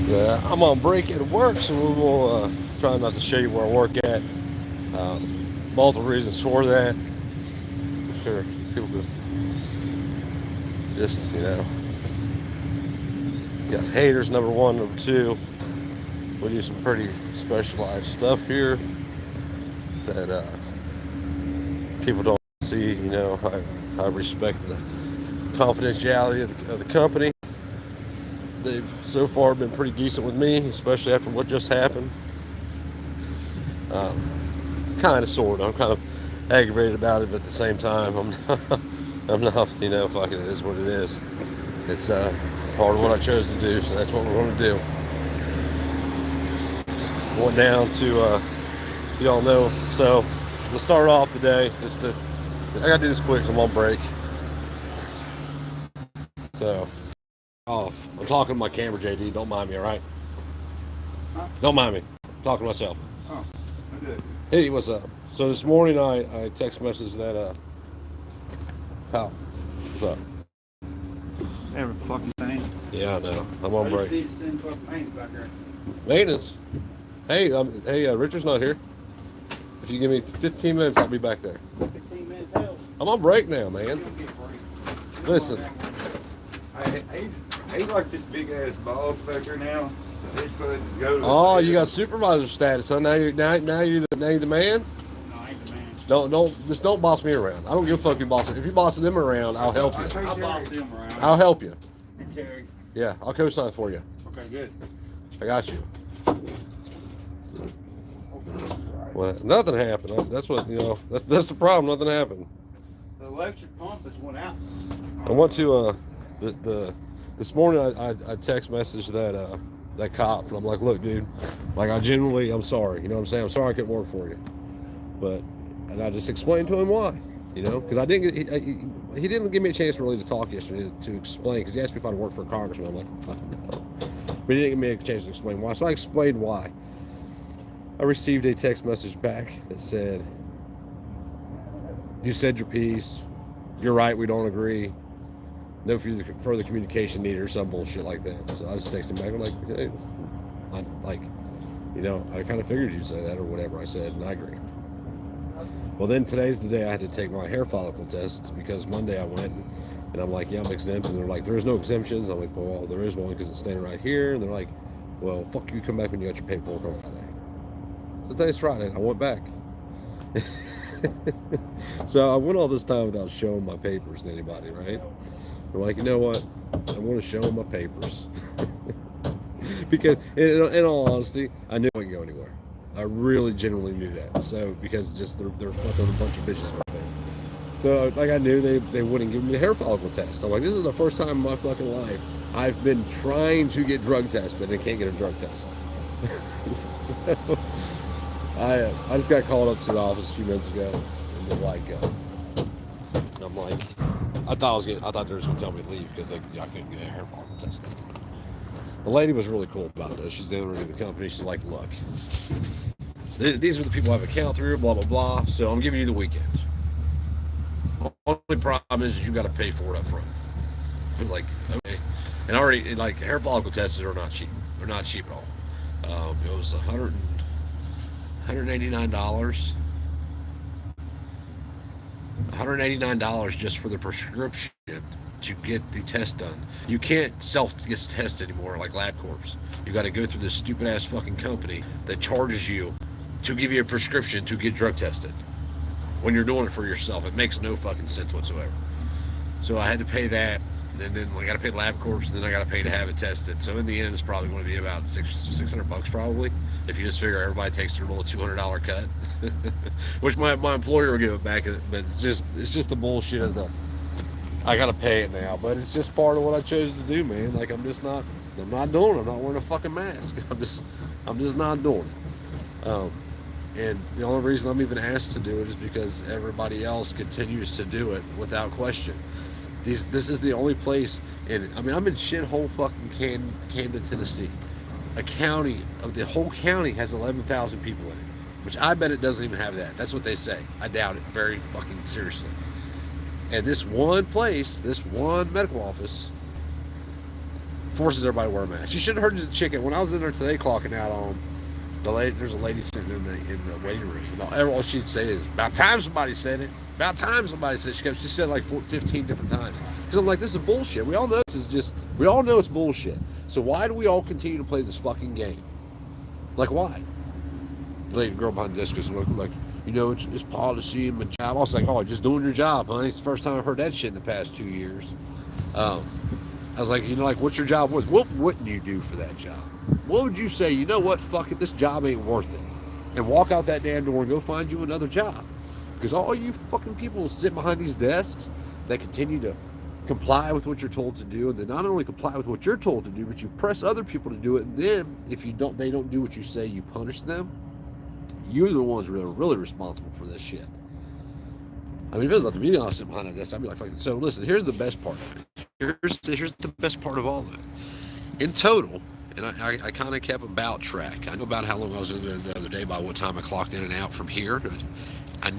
Yeah, I'm on break at work, so we will try not to show you where I work at. Multiple reasons for that. I'm sure people could just, got haters, number one. Number two, we do some pretty specialized stuff here that people don't see. I respect the confidentiality of the company. They've so far been pretty decent with me, especially after what just happened. Kind of, sort of. I'm kind of aggravated about it, but at the same time, I'm not. Fucking it is what it is. It's part of what I chose to do, so that's what we're going to do. Went down to, y'all know. So let's start off the day. I gotta do this quick because I'm on break. So, off. I'm talking to my camera, JD. Don't mind me, all right? Huh? Don't mind me. I'm talking to myself. Oh, I did. Hey, what's up? So this morning I text message that pal, what's up? Every fucking thing. Yeah, I know. I'm on break. Need to send fucking maintenance back there. Maintenance. Hey, Richard's not here. If you give me 15 minutes, I'll be back there. 15 minutes hell. I'm on break now, man. You don't get break. Listen. He's like this big ass ball fucker now. So he's supposed to go to Oh, you got supervisor status, so now you're the man? No, I ain't the man. Don't boss me around. I don't give a fuck you bossing. If you're bossing them around, I'll help you. I'll boss them around. I'll help you. And Terry. Yeah, I'll co-sign for you. Okay, good. I got you. Well, nothing happened. That's what That's the problem. Nothing happened. The electric pump has went out. I went to this morning. I text message that cop, and I'm like, look, dude, like I'm sorry. You know what I'm saying? I'm sorry I couldn't work for you, and I just explained to him why. Because I didn't get he didn't give me a chance really to talk yesterday to explain, because he asked me if I'd work for a congressman. I'm like, fuck no. But he didn't give me a chance to explain why. So I explained why. I received a text message back that said, you said your piece. You're right. We don't agree. No further communication needed, or some bullshit like that. So I just texted him back. I'm like, hey, I kind of figured you'd say that or whatever I said, and I agree. Well, then today's the day I had to take my hair follicle test, because Monday I went and I'm like, yeah, I'm exempt. And they're like, there is no exemptions. I'm like, well, there is one because it's standing right here. And they're like, well, fuck you, come back when you got your paperwork on Friday. So today's Friday, and I went back. So I went all this time without showing my papers to anybody, right? They're like, you know what? I want to show them my papers. Because, in all honesty, I knew I wouldn't go anywhere. I really genuinely knew that. So, because just they're fucking a bunch of bitches right there. So, like, I knew they wouldn't give me the hair follicle test. I'm like, this is the first time in my fucking life I've been trying to get drug tested and can't get a drug test. So, I just got called up to the office a few minutes ago, and they're like, I'm like, I thought they were just gonna tell me to leave because I couldn't get a hair follicle test. The lady was really cool about this. She's the owner of the company. She's like, look, these are the people I have an account through, blah, blah, blah. So I'm giving you the weekend. The only problem is you got to pay for it up front. Like, okay. And already, like, hair follicle tests are not cheap. They're not cheap at all. It was $189. $189 just for the prescription to get the test done. You can't self-test anymore like LabCorp. You got to go through this stupid ass fucking company that charges you to give you a prescription to get drug tested when you're doing it for yourself. It makes no fucking sense whatsoever. So I had to pay that, and then I got to pay LabCorp, and then I got to pay to have it tested. So in the end, it's probably going to be about $600 probably, if you just figure everybody takes their little $200 cut, which my employer will give it back. But it's just the bullshit of the I got to pay it now. But it's just part of what I chose to do, man. Like, I'm not doing it. I'm not wearing a fucking mask. I'm just not doing it. And the only reason I'm even asked to do it is because everybody else continues to do it without question. This is the only place I'm in shithole fucking Camden, Tennessee. The whole county has 11,000 people in it, which I bet it doesn't even have that. That's what they say. I doubt it very fucking seriously. And this one place, this one medical office, forces everybody to wear a mask. You should have heard the chicken when I was in there today clocking out on the lady. There's a lady sitting in the waiting room. All she'd say is, "About time somebody said it. About time somebody said." She said it like 15 different times. Because I'm like, this is bullshit. We all know we all know it's bullshit. So why do we all continue to play this fucking game? Like, why? The lady girl behind the desk is like, it's policy and my job. I was like, oh, just doing your job, honey. It's the first time I've heard that shit in the past 2 years. I was like, what's your job was? What wouldn't you do for that job? What would you say? You know what? Fuck it. This job ain't worth it. And walk out that damn door and go find you another job. Because all you fucking people sit behind these desks that continue to comply with what you're told to do, and then not only comply with what you're told to do, but you press other people to do it, and then if they don't do what you say, you punish them. You're the ones really responsible for this shit. I mean, if it was up to me, I'll sit behind a desk. I'd be like, so listen, here's the best part of it. Here's the best part of all of it. In total, and I kind of kept about track. I knew about how long I was in there the other day, by what time I clocked in and out from here. I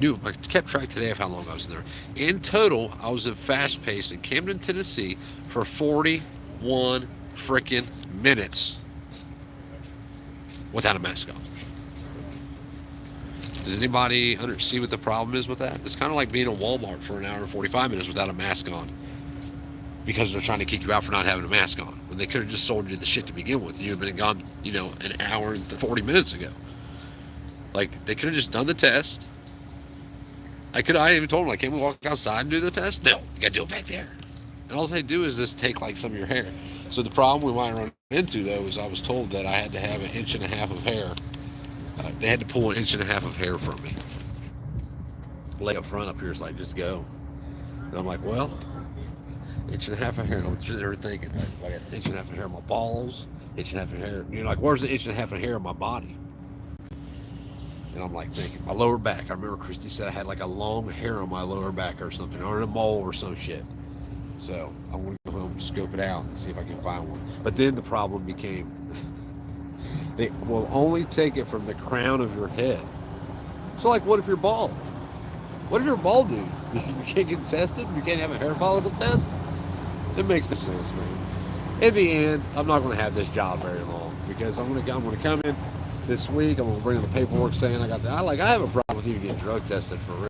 kept track today of how long I was in there. In total, I was in fast pace in Camden, Tennessee for 41 freaking minutes without a mask on. Does anybody see what the problem is with that? It's kind of like being in Walmart for an hour and 45 minutes without a mask on, because they're trying to kick you out for not having a mask on, when they could have just sold you the shit to begin with. You'd have been gone, an hour and 40 minutes ago. Like, they could have just done the test. I even told them, like, can we walk outside and do the test? No, you gotta do it back there. And all they do is just take like some of your hair. So the problem we might run into, though, is I was told that I had to have 1.5 inches of hair. They had to pull 1.5 inches of hair from me. Lay up front up here is like, just go. And I'm like, well, 1.5 inches of hair. I'm sitting there thinking, I got 1.5 inches of hair on my balls, 1.5 inches of hair. Like, where's the 1.5 inches of hair on my body? And I'm like thinking, my lower back. I remember Christy said I had like a long hair on my lower back or something, or in a mole or some shit. So I want to go home and scope it out and see if I can find one. But then the problem became, they will only take it from the crown of your head. So like, what if you're bald? What if you're a bald dude? You can't get tested? You can't have a hair follicle test? It makes no sense, man. In the end, I'm not going to have this job very long, because I'm going to come in this week. I'm going to bring in the paperwork saying I got that. I have a problem with even getting drug tested for real.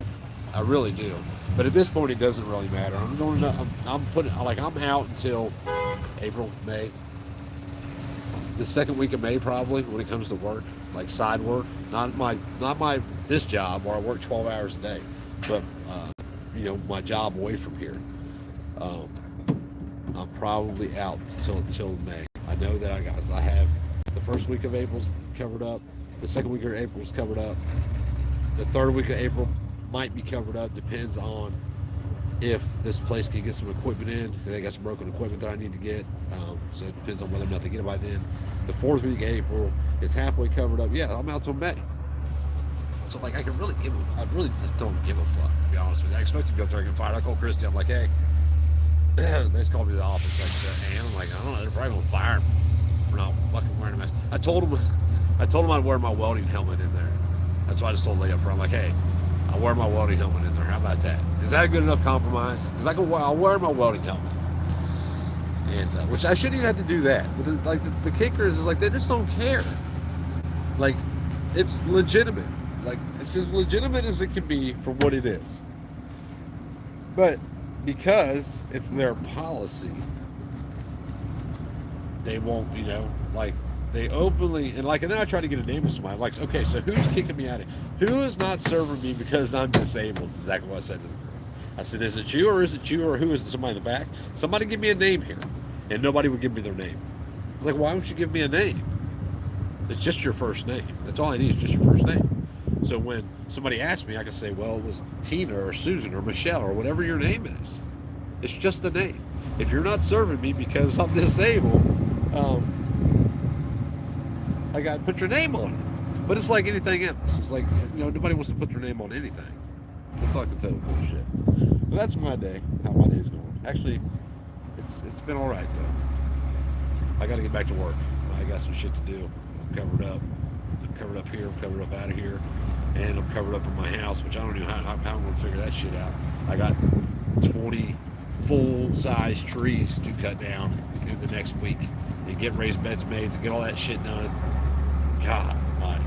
I really do. But at this point, it doesn't really matter. I'm out until April, May. The second week of May, probably, when it comes to work, like side work, not this job where I work 12 hours a day, but my job away from here. I'm probably out until May. I know that I have the first week of April's covered up. The second week of April's covered up. The third week of April might be covered up. Depends on if this place can get some equipment in. They got some broken equipment that I need to get. So it depends on whether or not they get it by then. The fourth week of April is halfway covered up. Yeah, I'm out till May. So like, I really just don't give a fuck, to be honest with you. I expect to go up there and get fired. I call Christy. I'm like, hey, they just called me to the office. Like, and I'm like, I don't know, they're probably gonna fire me for not fucking wearing a mask. I told them I'd wear my welding helmet in there. That's why I just told Leah for. I'm like, hey, I'll wear my welding helmet in there. How about that? Is that a good enough compromise? Because I'll wear my welding helmet. And which I shouldn't even have to do that. But the kicker is like, they just don't care. Like, it's legitimate. Like, it's as legitimate as it can be for what it is. But because it's their policy, they won't, like, they openly, and then I try to get a name of somebody. I'm like, okay, so who's kicking me out of here? Who is not serving me because I'm disabled? That's exactly what I said to the girl. I said, is it you, or who is it, somebody in the back? Somebody give me a name here. And nobody would give me their name. I was like, why don't you give me a name? It's just your first name. That's all I need, is just your first name. So when somebody asks me, I can say, well, it was Tina or Susan or Michelle or whatever your name is. It's just a name. If you're not serving me because I'm disabled, I got to put your name on it. But it's like anything else. It's like, nobody wants to put their name on anything. It's a fucking total bullshit. But that's my day, how my day's going. Actually, it's been all right, though. I got to get back to work. I got some shit to do. I'm covered up. I'm covered up here. I'm covered up out of here. And I'm covered up in my house, which I don't know how I'm going to figure that shit out. I got full-size trees to cut down in the next week and get raised beds made and get all that shit done. God almighty.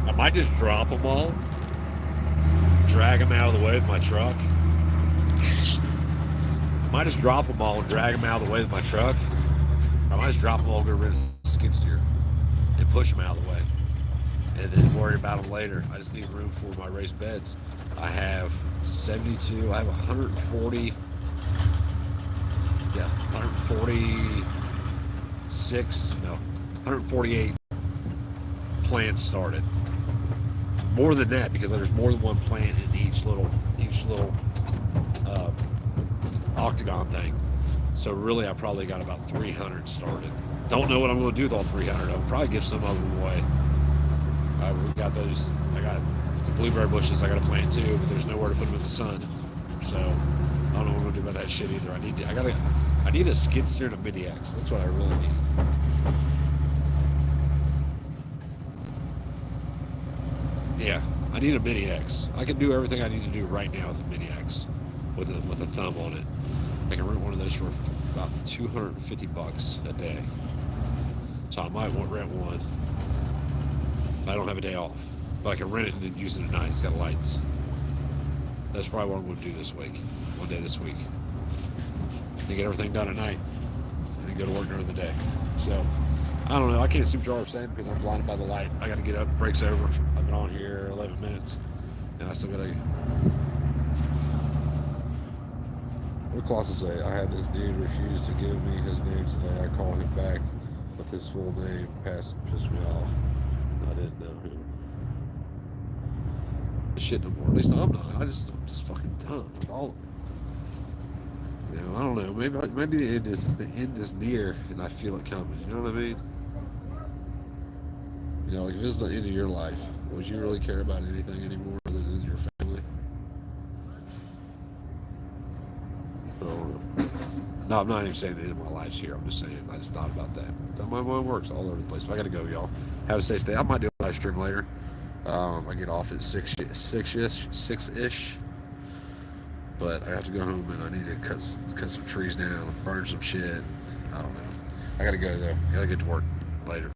I might just drop them all, drag them out of the way with my truck. I might just drop them all and drag them out of the way with my truck. I might just drop them all and get rid of the skid steer and push them out of the way. And then worry about them later. I just need room for my raised beds. I have 72, I have 140, 148 plants started. More than that, because there's more than one plant in each little octagon thing. So really, I probably got about 300 started. Don't know what I'm going to do with all 300. I'll probably give some of them away. We got those. I got some blueberry bushes. I got to plant too, but there's nowhere to put them in the sun. So I don't know what I'm going to do about that shit either. I need a skid steer and a mini X. That's what I really need. Yeah, I need a mini X. I can do everything I need to do right now with a mini X, with a thumb on it. I can rent one of those for about $250 a day. So I might rent one. I don't have a day off, but I can rent it and then use it at night. It's got lights. That's probably what I'm going to do this week. One day this week. And get everything done at night, and then go to work during the day. So I don't know. I can't see what y'all are saying because I'm blinded by the light. I got to get up. Break's over. I've been on here 11 minutes, and I still got to. What did Clausen say? I had this dude refuse to give me his name today. I called him back with his full name. Pissed me off. I didn't know him. Shit no more. At least I'm not. I'm just fucking done with all of it. You know, I don't know. Maybe the end is near, and I feel it coming. You know what I mean? You know, like if it was the end of your life, would you really care about anything anymore other than your family? I don't know. No, I'm not even saying the end of my life's here. I'm just saying I just thought about that. That's how my mind works all over the place. But I gotta go, y'all. Have a safe day. I might do a live stream later. I get off at six-ish. But I have to go home and I need to cut some trees down, burn some shit. I don't know. I gotta go though. Gotta get to work later.